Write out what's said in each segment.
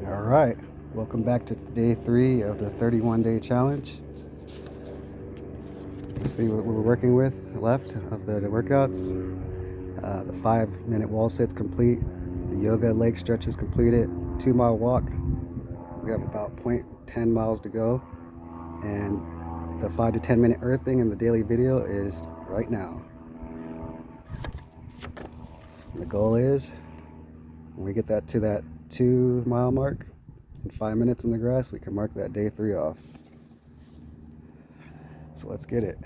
All right, welcome back to day 3 of the 31-day challenge. Let's see what we're working with left of the workouts. The 5-minute wall sit's complete. The yoga leg stretch is completed. 2-mile walk. We have about 0.10 miles to go. And the 5 to 10 minute earthing in the daily video is right now. And the goal is when we get that to that 2-mile mark in 5 minutes in the grass, we can mark that day 3 off. So let's get it.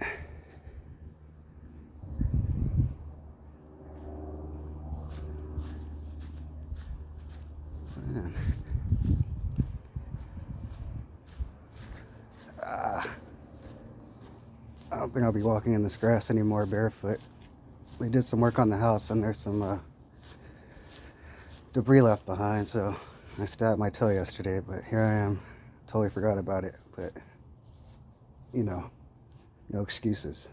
Man. I don't think I'll be walking in this grass anymore barefoot. We did some work on the house and there's some debris left behind, so I stabbed my toe yesterday, but here I am. Totally forgot about it, but you know, no excuses.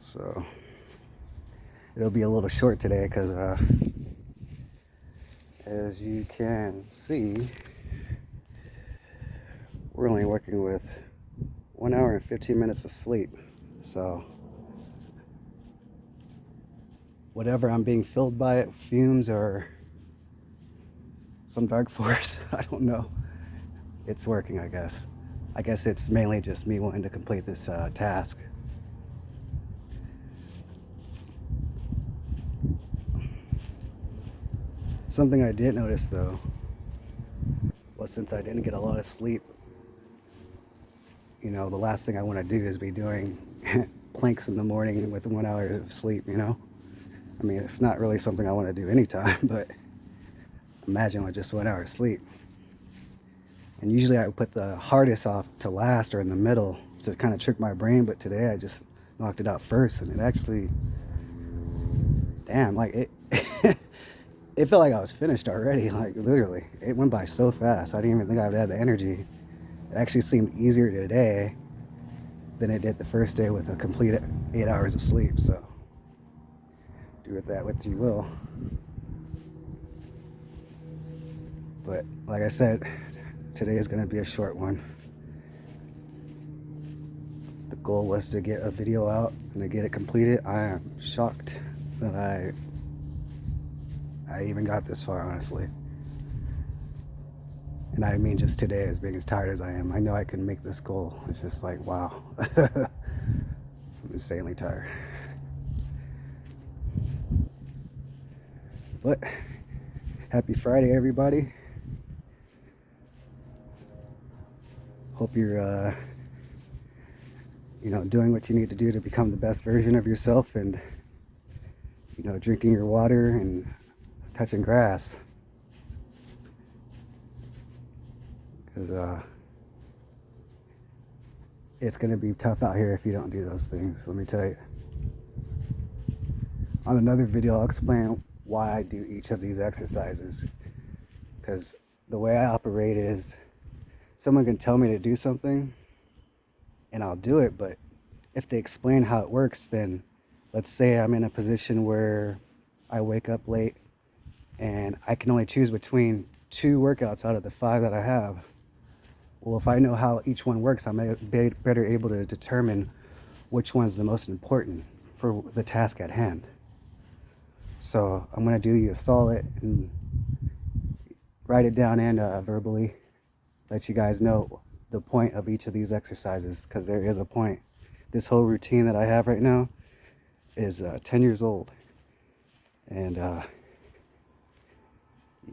So it'll be a little short today because as you can see, we're only working with 1 hour and 15 minutes of sleep. So whatever I'm being filled by, it fumes or some dark force, I don't know. It's working, I guess. I guess it's mainly just me wanting to complete this task. Something I did notice though was since I didn't get a lot of sleep, you know, the last thing I want to do is be doing planks in the morning with 1 hour of sleep, you know? I mean, it's not really something I want to do anytime, but imagine with just 1 hour of sleep. And usually I would put the hardest off to last or in the middle to kind of trick my brain, but today I just knocked it out first, and it actually, damn, like it, it felt like I was finished already, like literally. It went by so fast. I didn't even think I would have the energy. It actually seemed easier today than it did the first day with a complete 8 hours of sleep, so do with that what you will. But like I said, today is going to be a short one. The goal was to get a video out and to get it completed. I am shocked that I even got this far, honestly. And I mean just today, as being as tired as I am. I know I can make this goal. It's just like, wow. I'm insanely tired. But happy Friday, everybody. Hope you're doing what you need to do to become the best version of yourself, and drinking your water and touching grass, because it's going to be tough out here if you don't do those things, let me tell you. On another video, I'll explain why I do each of these exercises, because the way I operate is someone can tell me to do something and I'll do it, but if they explain how it works, then let's say I'm in a position where I wake up late and I can only choose between 2 workouts out of the 5 that I have. Well, if I know how each one works, I'm better able to determine which one's the most important for the task at hand. So I'm going to do you a solid and write it down and verbally let you guys know the point of each of these exercises, because there is a point. This whole routine that I have right now is 10 years old, and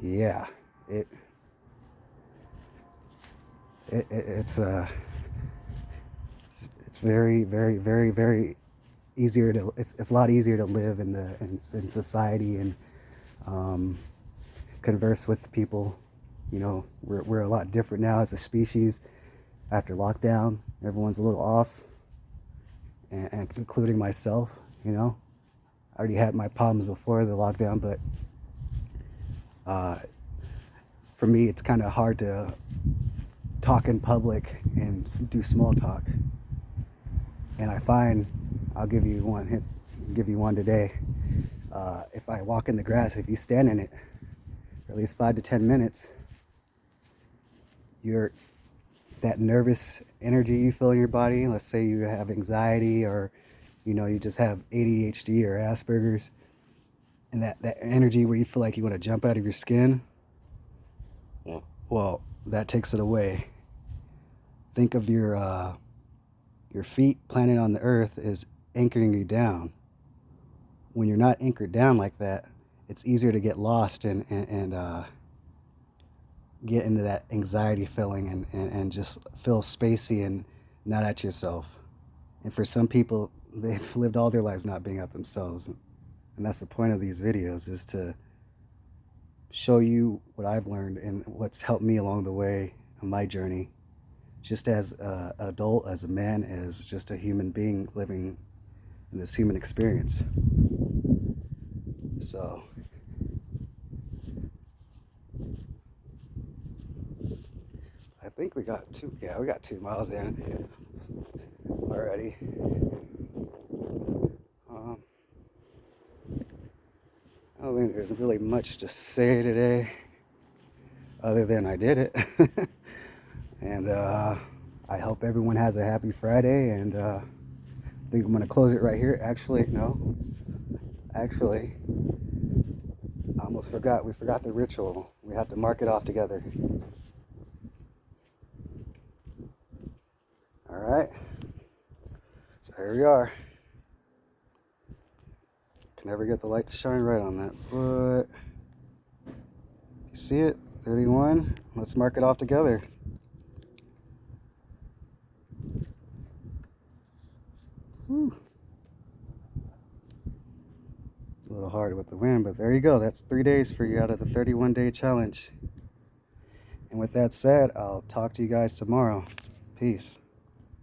yeah, it's very, very, very, very easier to, it's a lot easier to live in society and converse with people. We're a lot different now as a species after lockdown. Everyone's a little off, and including myself. I already had my problems before the lockdown, but for me it's kind of hard to talk in public and do small talk. And I find, I'll give you one today. If I walk in the grass, if you stand in it, for at least 5 to 10 minutes, that nervous energy you feel in your body, let's say you have anxiety, or you just have ADHD or Asperger's, and that energy where you feel like you want to jump out of your skin, well, that takes it away. Think of your feet planted on the earth as anchoring you down. When you're not anchored down like that, it's easier to get lost and get into that anxiety feeling and just feel spacey and not at yourself. And for some people, they've lived all their lives not being at themselves. And that's the point of these videos, is to show you what I've learned and what's helped me along the way on my journey, just as an adult, as a man, as just a human being living in this human experience. So I think we got 2 miles in already. I don't think there's really much to say today, other than I did it. And I hope everyone has a happy Friday, and I think I'm going to close it right here. Actually, no. Actually, I almost forgot. We forgot the ritual. We have to mark it off together. Alright. So here we are. Can never get the light to shine right on that, but you see it? 31. Let's mark it off together. Whew. A little hard with the wind, but there you go. That's 3 days for you out of the 31-day challenge. And with that said, I'll talk to you guys tomorrow. Peace.